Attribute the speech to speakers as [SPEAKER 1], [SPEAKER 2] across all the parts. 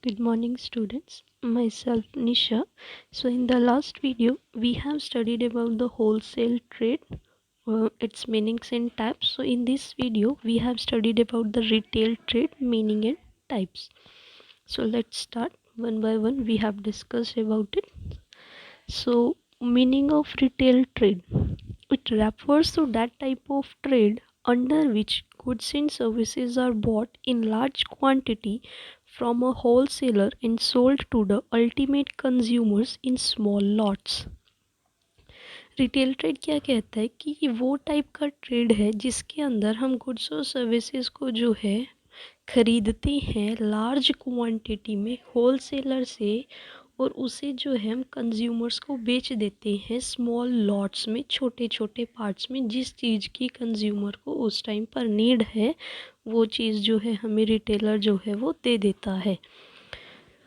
[SPEAKER 1] Good morning students, myself Nisha. So in the last video we have studied about the wholesale trade, its meanings and types. So in this video we have studied about the retail trade meaning and types. So let's start one by one. We have discussed about it. So meaning of retail trade. It refers to that type of trade under which goods and services are bought in large quantity from a wholesaler and sold to the ultimate consumers in small lots. Retail trade क्या कहता है कि ये वो type का trade है जिसके अंदर हम गुड्स और सर्विसेज को जो है खरीदते हैं लार्ज क्वांटिटी में होलसेलर से, और उसे जो है हम कंज्यूमर्स को बेच देते हैं स्मॉल लॉट्स में, छोटे छोटे पार्ट्स में। जिस चीज़ की कंज्यूमर को उस टाइम पर नीड है वो चीज़ जो है हमें रिटेलर जो है वो दे देता है।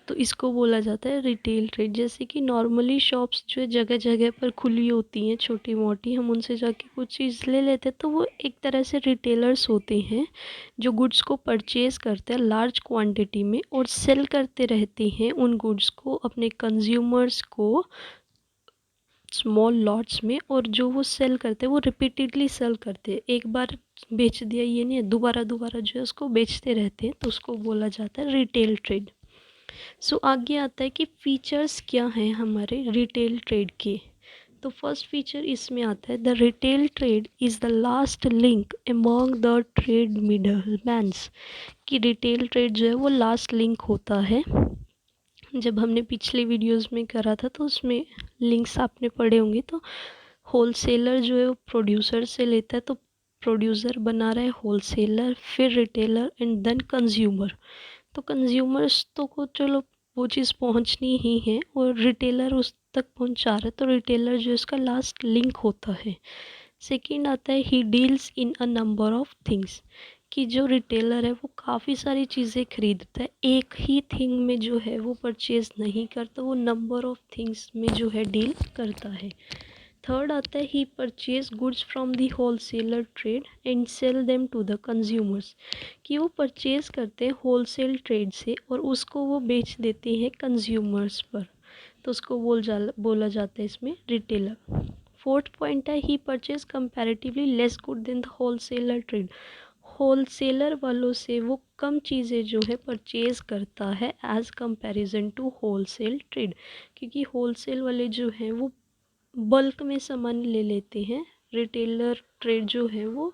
[SPEAKER 1] तो इसको बोला जाता है रिटेल ट्रेड। जैसे कि नॉर्मली शॉप्स जो है जगह जगह पर खुली होती हैं छोटी मोटी, हम उनसे जाके कुछ चीज़ ले लेते हैं, तो वो एक तरह से रिटेलर्स होते हैं जो गुड्स को परचेज़ करते हैं लार्ज क्वांटिटी में और सेल करते रहते हैं उन गुड्स को अपने कंज्यूमर्स को स्मॉल लॉट्स में। और जो वो सेल करते हैं वो रिपीटेडली सेल करते हैं, एक बार बेच दिया ये नहीं है, दोबारा दोबारा जो है उसको बेचते रहते हैं, तो उसको बोला जाता है रिटेल ट्रेड। सो आगे आता है कि फीचर्स क्या हैं हमारे रिटेल ट्रेड के। तो फर्स्ट फीचर इसमें आता है the retail trade is the last link among the trade middle mans. कि रिटेल ट्रेड जो है वो लास्ट लिंक होता है। जब हमने पिछले वीडियोस में करा था तो उसमें लिंक्स आपने पढ़े होंगे। तो होलसेलर जो है वो प्रोड्यूसर से लेता है, तो प्रोड्यूसर बना रहा है होलसेलर, फिर रिटेलर एंड देन कंज्यूमर। तो कंज्यूमर्स तो को चलो वो चीज़ पहुंचनी ही है और रिटेलर उस तक पहुंचा रहा है, तो रिटेलर जो इसका लास्ट लिंक होता है। सेकंड आता है he deals in a number of things. कि जो रिटेलर है वो काफ़ी सारी चीज़ें खरीदता है, एक ही थिंग में जो है वो परचेज़ नहीं करता, वो नंबर ऑफ थिंग्स में जो है डील करता है। थर्ड आता है he purchase goods from the wholesaler trade and sell them to the consumers. कि वो परचेज़ करते हैं होलसेल ट्रेड से और उसको वो बेच देते हैं कंज्यूमर्स पर, तो उसको बोला जाता है इसमें रिटेलर। फोर्थ पॉइंट है he purchase comparatively less good than the wholesaler trade. Wholesaler वालों से वो कम चीज़ें जो है परचेज़ करता है as comparison to wholesale trade. क्योंकि होलसेल वाले जो हैं वो बल्क में सामान ले लेते हैं, रिटेलर ट्रेड जो है वो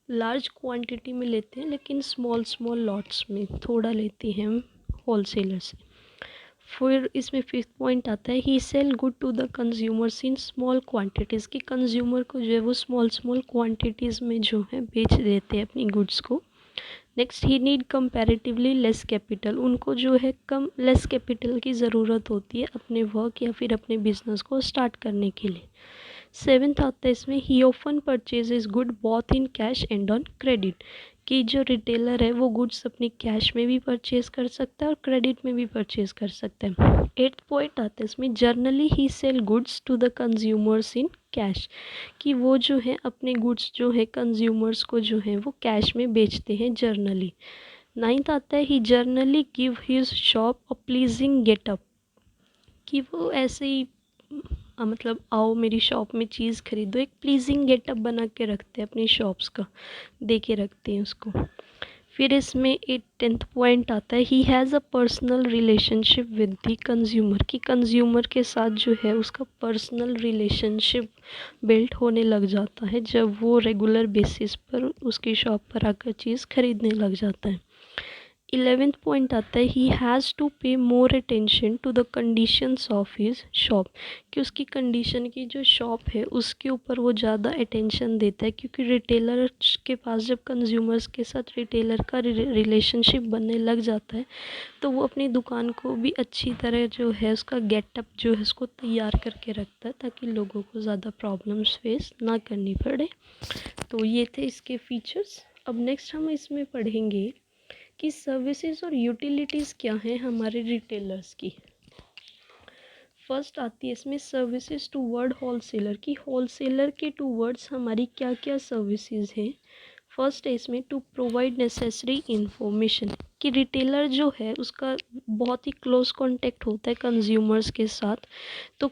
[SPEAKER 1] लार्ज क्वांटिटी में लेते हैं, लेकिन स्मॉल स्मॉल लॉट्स में थोड़ा लेते हैं हम होलसेलर से। फिर इसमें फिफ्थ पॉइंट आता है he sell good to the consumers in small quantities. की कंज्यूमर को जो है वो स्मॉल स्मॉल क्वांटिटीज़ में जो है बेच देते हैं अपनी गुड्स को। नेक्स्ट ही नीड कंपैरेटिवली लेस कैपिटल। उनको जो है कम लेस कैपिटल की ज़रूरत होती है अपने वर्क या फिर अपने बिजनेस को स्टार्ट करने के लिए। सेवेंथ आता है इसमें ही often purchases good both in cash and on credit. कि जो रिटेलर है वो गुड्स अपनी कैश में भी परचेज कर सकता है और क्रेडिट में भी परचेज कर सकता है। एट्थ पॉइंट आता है इसमें जर्नली ही sell goods to the consumers in cash. कि वो जो है अपने गुड्स जो है कंज्यूमर्स को जो है वो कैश में बेचते हैं जर्नली। नाइन्थ आता है ही जर्नली गिव हिज शॉप अ प्लीजिंग गेटअप। कि वो ऐसे ही मतलब आओ मेरी शॉप में चीज़ खरीदो, एक प्लीजिंग गेटअप बना के रखते हैं अपनी शॉप्स का, दे के रखते हैं उसको। फिर इसमें एक टेंथ पॉइंट आता है he has a personal relationship with the consumer. कि कंज्यूमर के साथ जो है उसका पर्सनल रिलेशनशिप बिल्ड होने लग जाता है जब वो रेगुलर बेसिस पर उसकी शॉप पर आकर चीज़ खरीदने लग जाता है। 11th पॉइंट आता है ही has to pay more attention to the conditions of his shop. कि उसकी कंडीशन की जो शॉप है उसके ऊपर वो ज़्यादा अटेंशन देता है, क्योंकि रिटेलर के पास जब कंज्यूमर्स के साथ रिटेलर का रिलेशनशिप बनने लग जाता है तो वो अपनी दुकान को भी अच्छी तरह जो है उसका गेटअप जो है उसको तैयार करके रखता है ताकि लोगों को ज़्यादा प्रॉब्लम्स फेस ना करनी पड़े। तो ये थे इसके फीचर्स। अब नेक्स्ट हम इसमें पढ़ेंगे कि सर्विसेज और यूटिलिटीज़ क्या हैं हमारे रिटेलर्स की। फर्स्ट आती है इसमें सर्विसेज टू वर्ड होलसेलर। की होलसेलर के टू वर्ड्स हमारी क्या क्या सर्विसेज हैं। फर्स्ट है इसमें टू प्रोवाइड नेसेसरी इन्फॉर्मेशन। कि रिटेलर जो है उसका बहुत ही क्लोज कांटेक्ट होता है कंज्यूमर्स के साथ। तो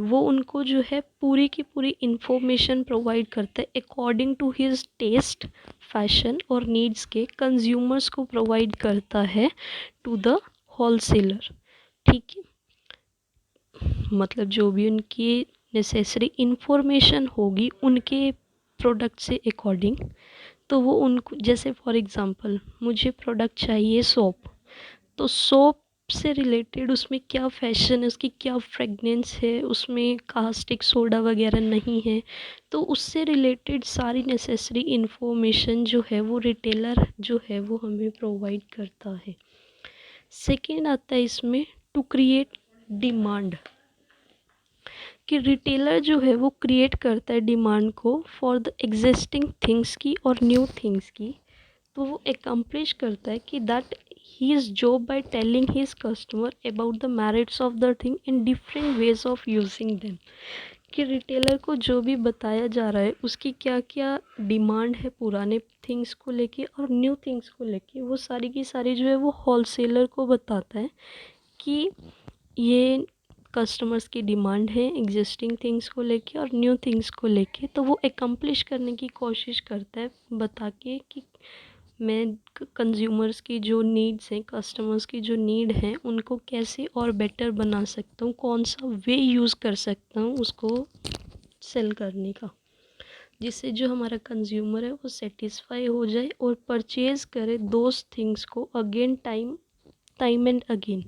[SPEAKER 1] वो उनको जो है पूरी की पूरी इंफॉर्मेशन प्रोवाइड करता है according to his taste, fashion और नीड्स के कंज्यूमर्स को प्रोवाइड करता है टू द होलसेलर। ठीक है, मतलब जो भी उनकी नेसेसरी इंफॉर्मेशन होगी उनके प्रोडक्ट से अकॉर्डिंग, तो वो उनको, जैसे फॉर एग्ज़ाम्पल मुझे प्रोडक्ट चाहिए सोप, तो सोप से रिलेटेड उसमें क्या फैशन है, उसकी क्या फ्रेगनेंस है, उसमें कास्टिक सोडा वगैरह नहीं है, तो उससे रिलेटेड सारी नेसेसरी इन्फॉर्मेशन जो है वो रिटेलर जो है वो हमें प्रोवाइड करता है। सेकेंड आता है इसमें टू क्रिएट डिमांड, कि रिटेलर जो है वो क्रिएट करता है डिमांड को फॉर द एग्जिस्टिंग थिंग्स की और न्यू थिंग्स की। तो वो एकम्प्लिश करता है कि that he is job by telling his customer about the merits of the thing in different ways of using them, कि रिटेलर को जो भी बताया जा रहा है उसकी क्या क्या डिमांड है पुराने थिंग्स को लेके और न्यू थिंग्स को लेके, वो सारी की सारी जो है वो होलसेलर को बताता है कि ये कस्टमर्स की डिमांड है एग्जिस्टिंग थिंग्स को लेके और न्यू थिंग्स को लेके। तो वो एकम्प्लिश करने की कोशिश करता है बता के कि मैं कंज्यूमर्स की जो नीड्स हैं, कस्टमर्स की जो नीड है, उनको कैसे और बेटर बना सकता हूँ, कौन सा वे यूज़ कर सकता हूँ उसको सेल करने का, जिससे जो हमारा कंज्यूमर है वो सेटिस्फाई हो जाए और परचेज़ करे दोज थिंग्स को अगेन टाइम एंड अगेन,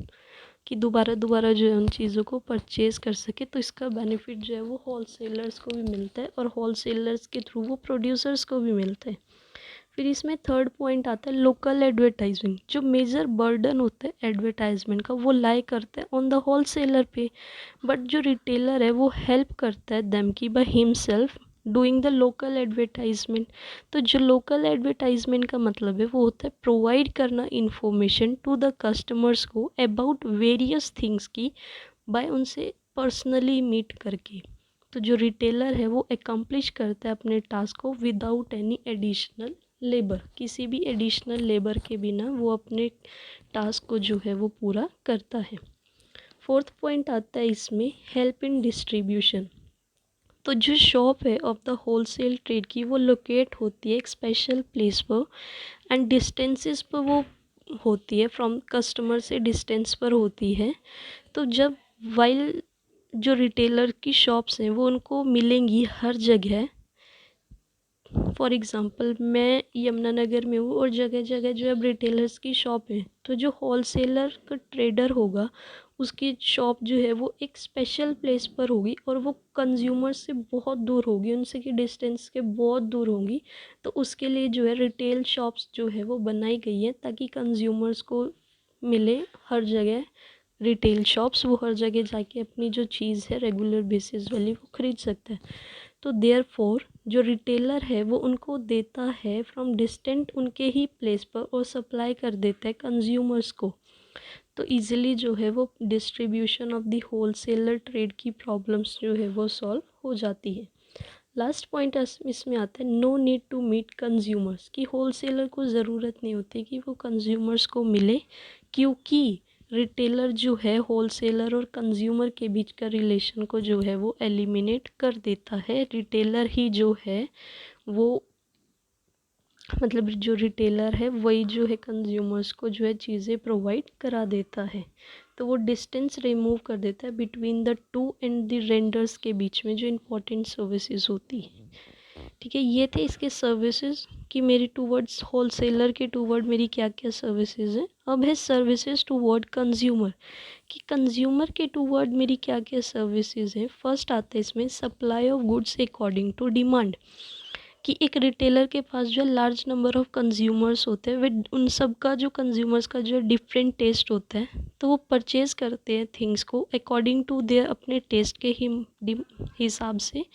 [SPEAKER 1] कि दोबारा दोबारा जो है उन चीज़ों को परचेज़ कर सके। तो इसका बेनिफिट जो है वो होलसेलर्स को भी मिलता है और होलसेलर्स के थ्रू वो प्रोड्यूसर्स को भी मिलता है। फिर इसमें थर्ड पॉइंट आता है लोकल एडवर्टाइजिंग। जो मेजर बर्डन होता है एडवर्टाइजमेंट का वो लाई करता है ऑन द होलसेलर पे, बट जो रिटेलर है वो हेल्प करता है देम की by himself doing the local advertisement. तो जो लोकल एडवर्टाइजमेंट का मतलब है वो होता है प्रोवाइड करना इंफॉर्मेशन टू द कस्टमर्स को अबाउट वेरियस थिंग्स की, बाय उनसे पर्सनली मीट करके। तो जो रिटेलर है वो एकम्प्लिश करता है अपने टास्क को विदाउट एनी एडिशनल लेबर, किसी भी एडिशनल लेबर के बिना वो अपने टास्क को जो है वो पूरा करता है। फोर्थ पॉइंट आता है इसमें हेल्प इन डिस्ट्रीब्यूशन। तो जो शॉप है ऑफ द होलसेल ट्रेड की वो लोकेट होती है एक स्पेशल प्लेस पर एंड डिस्टेंसेस पर वो होती है, फ्रॉम कस्टमर से डिस्टेंस पर होती है। तो जब वाइल जो रिटेलर की शॉप्स हैं वो उनको मिलेंगी हर जगह, फॉर एग्ज़ाम्पल मैं यमुनानगर में हूँ और जगह जगह जो है रिटेलर्स की शॉप है, तो जो होलसेलर का ट्रेडर होगा उसकी शॉप जो है वो एक स्पेशल प्लेस पर होगी और वो कंज्यूमर से बहुत दूर होगी, उनसे की डिस्टेंस के बहुत दूर होंगी। तो उसके लिए जो है रिटेल शॉप्स जो है वो बनाई गई है ताकि कंज्यूमर्स को मिले हर जगह रिटेल शॉप्स, वो हर जगह जाके अपनी जो चीज़ है रेगुलर बेसिस वाली वो ख़रीद सकता है। तो देयरफॉर जो रिटेलर है वो उनको देता है फ्रॉम डिस्टेंट उनके ही प्लेस पर और सप्लाई कर देता है कंज्यूमर्स को। तो इजीली जो है वो distribution of the wholesaler trade की प्रॉब्लम्स जो है वो सॉल्व हो जाती है। लास्ट पॉइंट इसमें आता है no need to meet consumers, कि होलसेलर को ज़रूरत नहीं होती कि वो कंज्यूमर्स को मिले, क्योंकि रिटेलर जो है होलसेलर और कंज्यूमर के बीच का रिलेशन को जो है वो एलिमिनेट कर देता है। रिटेलर ही जो है वो, मतलब जो रिटेलर है वही जो है कंज्यूमर्स को जो है चीज़ें प्रोवाइड करा देता है। तो वो डिस्टेंस रिमूव कर देता है between the two and the renders के बीच में जो इम्पोर्टेंट सर्विसेज होती है। ठीक है, ये थे इसके सर्विसेज कि मेरी टूवर्ड्स होलसेलर के टूवर्ड मेरी क्या क्या सर्विसेज हैं। अब है सर्विसेज टूवर्ड कंज्यूमर, कि कंज्यूमर के टूवर्ड मेरी क्या क्या सर्विसेज हैं। फर्स्ट आता है इसमें supply of goods according to demand, कि एक रिटेलर के पास जो है लार्ज नंबर ऑफ कंज्यूमर्स होते हैं, वे उन सब का जो कंज्यूमर्स का जो है डिफरेंट टेस्ट होता है, तो वो परचेज़ करते हैं थिंग्स को अकॉर्डिंग टू देयर अपने टेस्ट के हिसाब से,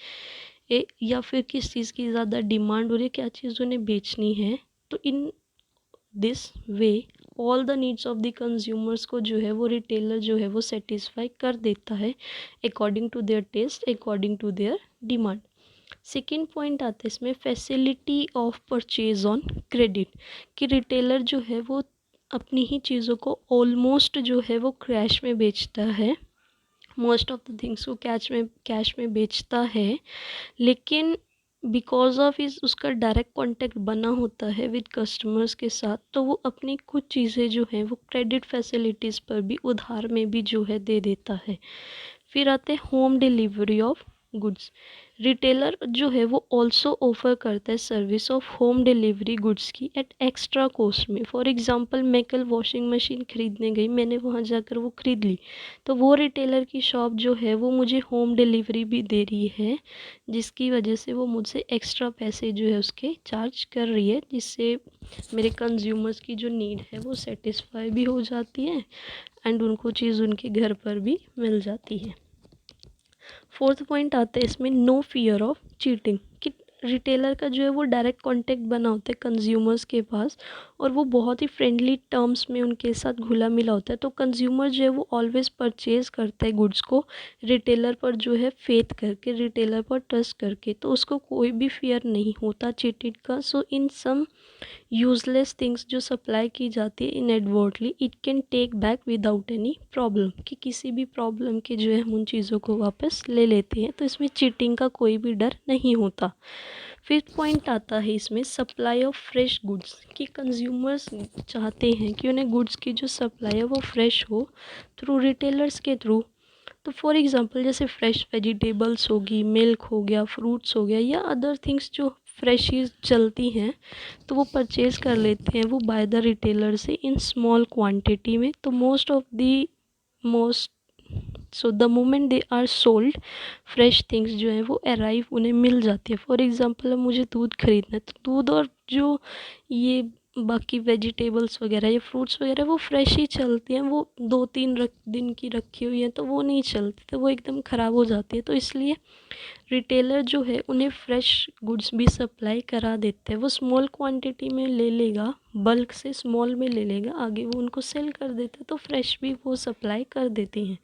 [SPEAKER 1] या फिर किस चीज़ की ज़्यादा डिमांड हो रही है, क्या चीज़ उन्हें बेचनी है। तो in this way all the needs of the consumers को जो है वो रिटेलर जो है वो सेटिस्फाई कर देता है according to their taste, according to their demand. Second point आता है इसमें facility of purchase on credit, कि रिटेलर जो है वो अपनी ही चीज़ों को ऑलमोस्ट जो है वो कैश में बेचता है, मोस्ट ऑफ द थिंग्स को कैश में बेचता है, लेकिन बिकॉज ऑफ इस उसका डायरेक्ट कांटेक्ट बना होता है विद कस्टमर्स के साथ, तो वो अपनी कुछ चीज़ें जो हैं वो क्रेडिट फैसिलिटीज़ पर भी उधार में भी जो है दे देता है। फिर आते हैं home delivery of goods. Retailer जो है वो ऑल्सो ऑफर करता है service of home delivery goods की एट एक्स्ट्रा कॉस्ट में। फॉर एग्जांपल मैं कल वॉशिंग मशीन ख़रीदने गई, मैंने वहाँ जाकर वो ख़रीद ली, तो वो रिटेलर की शॉप जो है वो मुझे होम डिलीवरी भी दे रही है, जिसकी वजह से वो मुझसे एक्स्ट्रा पैसे जो है उसके चार्ज कर रही है, जिससे मेरे कंज्यूमर्स की जो नीड है वो सेटिस्फाई भी हो जाती है एंड उनको चीज़ उनके घर पर भी मिल जाती है। फोर्थ पॉइंट आता है इसमें नो फियर ऑफ चीटिंग, कि रिटेलर का जो है वो डायरेक्ट कांटेक्ट बना होता है कंज्यूमर्स के पास और वो बहुत ही फ्रेंडली टर्म्स में उनके साथ घुला मिला होता है, तो कंज्यूमर जो है वो ऑलवेज परचेज करता है गुड्स को रिटेलर पर जो है फेथ करके, रिटेलर पर ट्रस्ट करके, तो उसको कोई भी फियर नहीं होता चीटिंग का। So in some useless things जो सप्लाई की जाती है inadvertently, it can take back without any problem, कि किसी भी प्रॉब्लम के जो है हम उन चीज़ों को वापस ले लेते हैं, तो इसमें चीटिंग का कोई भी डर नहीं होता। फिफ्थ पॉइंट आता है इसमें सप्लाई ऑफ फ्रेश गुड्स, कि कंज्यूमर्स चाहते हैं कि उन्हें गुड्स की जो सप्लाई है वो फ्रेश हो थ्रू रिटेलर्स के थ्रू। तो फॉर एग्ज़ाम्पल जैसे फ्रेश वेजिटेबल्स होगी, मिल्क हो गया, फ्रूट्स हो गया या अदर थिंग्स जो फ्रेश ही चलती हैं, तो वो परचेज़ कर लेते हैं वो बाय द रिटेलर से इन स्मॉल क्वांटिटी में। तो most so the moment they are sold, fresh things जो है वो अराइव उन्हें मिल जाती है। फॉर एग्ज़ाम्पल अब मुझे दूध खरीदना है, तो दूध और जो ये बाकी वेजिटेबल्स वगैरह या फ्रूट्स वगैरह वो फ्रेश ही चलती हैं, वो 2-3 दिन की रखी हुई हैं तो वो नहीं चलती, तो वो एकदम ख़राब हो जाती है। तो इसलिए रिटेलर जो है उन्हें फ्रेश गुड्स भी सप्लाई करा देते हैं। वो स्मॉल क्वांटिटी में ले लेगा, बल्क से स्मॉल में ले लेगा, आगे वो उनको सेल कर देता है, तो फ्रेश भी वो सप्लाई कर देते हैं।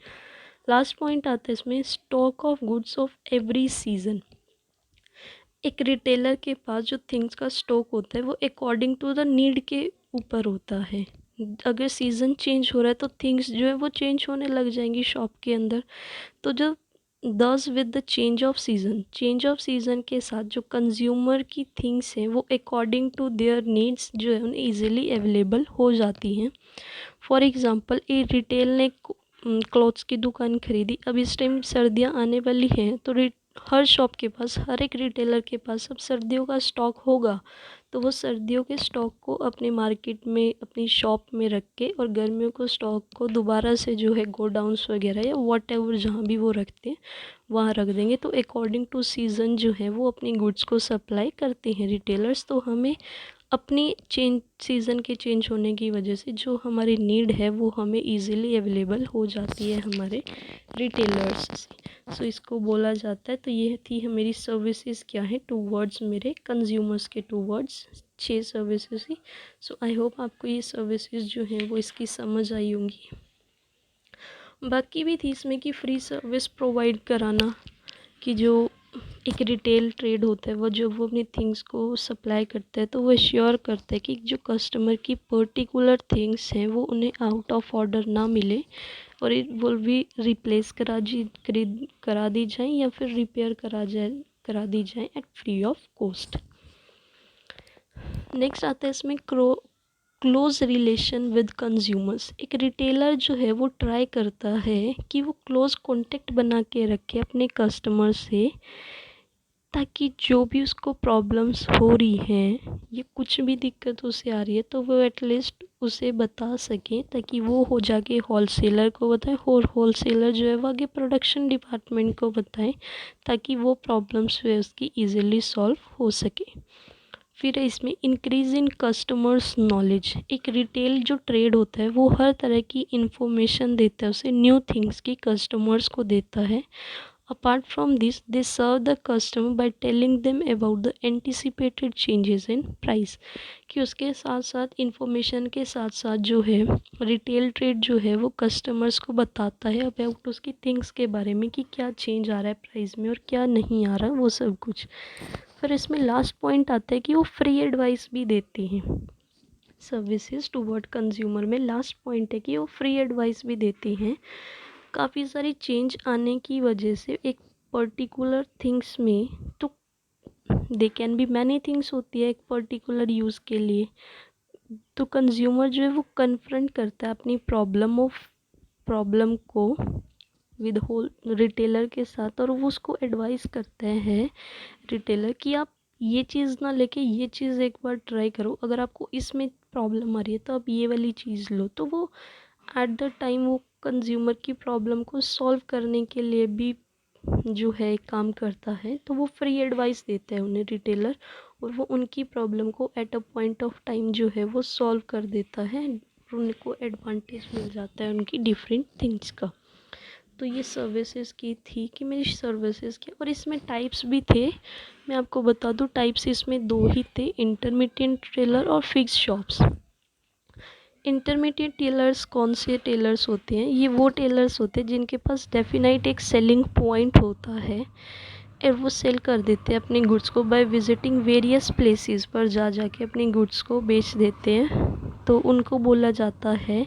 [SPEAKER 1] लास्ट पॉइंट आता है इसमें stock of goods of every season. एक रिटेलर के पास जो थिंग्स का स्टॉक होता है वो अकॉर्डिंग टू द नीड के ऊपर होता है। अगर सीज़न चेंज हो रहा है तो थिंग्स जो है वो चेंज होने लग जाएंगी शॉप के अंदर। तो जब दस with the change of season के साथ जो कंज्यूमर की थिंग्स हैं वो अकॉर्डिंग टू देयर नीड्स जो है उन्हें ईजिली अवेलेबल हो जाती हैं। फॉर एग्ज़ाम्पल एक रिटेल ने क्लॉथ्स की दुकान खरीदी, अब इस टाइम सर्दियाँ आने वाली हैं, तो हर शॉप के पास, हर एक रिटेलर के पास अब सर्दियों का स्टॉक होगा, तो वो सर्दियों के स्टॉक को अपने मार्केट में अपनी शॉप में रख के और गर्मियों को स्टॉक को दोबारा से जो है गोडाउन्स वगैरह या वॉट एवर जहाँ भी वो रखते हैं वहाँ रख देंगे। तो अकॉर्डिंग टू सीज़न जो है वो अपनी गुड्स को सप्लाई करते हैं रिटेलर्स। तो हमें अपनी सीज़न के चेंज होने की वजह से जो हमारी नीड है वो हमें इजीली अवेलेबल हो जाती है हमारे रिटेलर्स से। सो इसको बोला जाता है। तो ये थी मेरी सर्विसेज क्या है टूवर्ड्स मेरे कंज्यूमर्स के towards 6 services he. So I hope आपको ये सर्विसेज जो हैं वो इसकी समझ आई होंगी। बाकी भी थी इसमें कि फ्री सर्विस प्रोवाइड कराना, कि जो एक रिटेल ट्रेड होता है वो जब वो अपनी थिंग्स को सप्लाई करता है तो वो श्योर करता है कि जो कस्टमर की पर्टिकुलर थिंग्स हैं वो उन्हें आउट ऑफ ऑर्डर ना मिले और इट विल भी रिप्लेस करा दी जाए या फिर रिपेयर करा दी जाए at free of cost. Next आता है इसमें क्लोज रिलेशन विद कंज्यूमर्स। एक रिटेलर जो है वो ट्राई करता है कि वो क्लोज कांटेक्ट बना के रखे अपने कस्टमर से, ताकि जो भी उसको प्रॉब्लम्स हो रही हैं ये कुछ भी दिक्कत उसे आ रही है तो वो एटलीस्ट उसे बता सके, ताकि वो हो जाके होलसेलर को बताए और होलसेलर जो है वो आगे प्रोडक्शन डिपार्टमेंट को बताए, ताकि वो प्रॉब्लम्स जो है उसकी ईजिली सॉल्व हो सके। फिर इसमें इंक्रीज इन कस्टमर्स नॉलेज। एक रिटेल जो ट्रेड होता है वो हर तरह की इंफॉर्मेशन देता है, उसे न्यू थिंग्स की कस्टमर्स को देता है apart from this, they serve the customer by telling them about the anticipated changes in price। कि उसके साथ साथ इंफॉर्मेशन के साथ साथ जो है रिटेल ट्रेड जो है वो कस्टमर्स को बताता है अबाउट उसकी थिंग्स के बारे में कि क्या चेंज आ रहा है प्राइस में और क्या नहीं आ रहा है वो सब कुछ। फिर इसमें लास्ट पॉइंट आता है कि वो फ्री एडवाइस भी देती हैं। सर्विसेज टूवर्ड कंज्यूमर में लास्ट पॉइंट है कि वो फ्री एडवाइस भी देती हैं। काफ़ी सारी चेंज आने की वजह से एक पर्टिकुलर थिंग्स में, तो they can be many things होती है एक पर्टिकुलर यूज़ के लिए, तो कंज्यूमर जो है वो कन्फ्रंट करता है अपनी प्रॉब्लम को विद होल रिटेलर के साथ, और वो उसको एडवाइस करते हैं रिटेलर कि आप ये चीज़ ना लेके ये चीज़ एक बार ट्राई करो, अगर आपको इसमें प्रॉब्लम आ रही है तो आप ये वाली चीज़ लो। तो वो एट द टाइम वो कंज्यूमर की प्रॉब्लम को सॉल्व करने के लिए भी जो है काम करता है। तो वो फ्री एडवाइस देता है उन्हें रिटेलर, और वो उनकी प्रॉब्लम को at a point of time जो है वो सॉल्व कर देता है, उनको एडवांटेज मिल जाता है उनकी डिफरेंट थिंग्स का। तो ये सर्विसेज की थी कि मेरी सर्विसेज की, और इसमें टाइप्स भी थे। मैं आपको बता दूँ टाइप्स इसमें दो ही थे, इंटरमीडिएट टेलर और फिक्स शॉप्स। इंटरमीडिएट टेलर्स कौन से टेलर्स होते हैं? ये वो टेलर्स होते हैं जिनके पास डेफिनाइट एक सेलिंग पॉइंट होता है और वो सेल कर देते हैं अपने गुड्स को बाय विजिटिंग वेरियस प्लेसेस पर जा के अपने गुड्स को बेच देते हैं। तो उनको बोला जाता है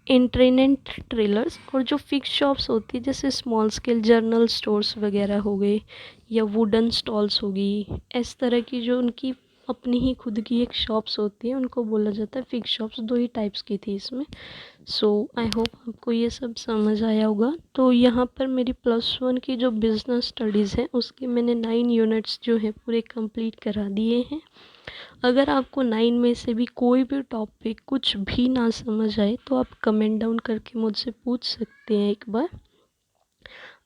[SPEAKER 1] इंटरनेट ट्रेलर्स। और जो फिक्स शॉप्स होती है जैसे स्मॉल स्केल जर्नल स्टोर्स वगैरह हो गए या वुडन स्टॉल्स होगी, इस तरह की जो उनकी अपनी ही खुद की एक शॉप्स होती है उनको बोला जाता है फिक्स शॉप्स। दो ही टाइप्स की थी इसमें। सो आई होप आपको ये सब समझ आया होगा। तो यहाँ पर मेरी +1 की जो बिज़नेस स्टडीज़ है उसके मैंने 9 यूनिट्स जो है पूरे कंप्लीट करा दिए हैं। अगर आपको 9 में से भी कोई भी टॉपिक कुछ भी ना समझ आए तो आप कमेंट डाउन करके मुझसे पूछ सकते हैं एक बार।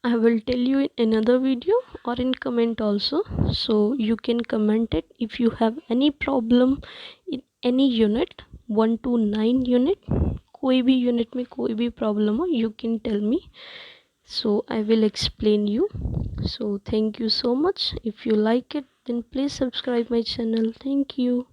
[SPEAKER 1] I will tell you in another video or in comment also. So you can comment it if you have any problem in any unit 1 to 9 unit. कोई भी यूनिट में कोई भी प्रॉब्लम हो you can tell me. So I will explain you. So thank you so much. If you like it then please subscribe my channel. Thank you.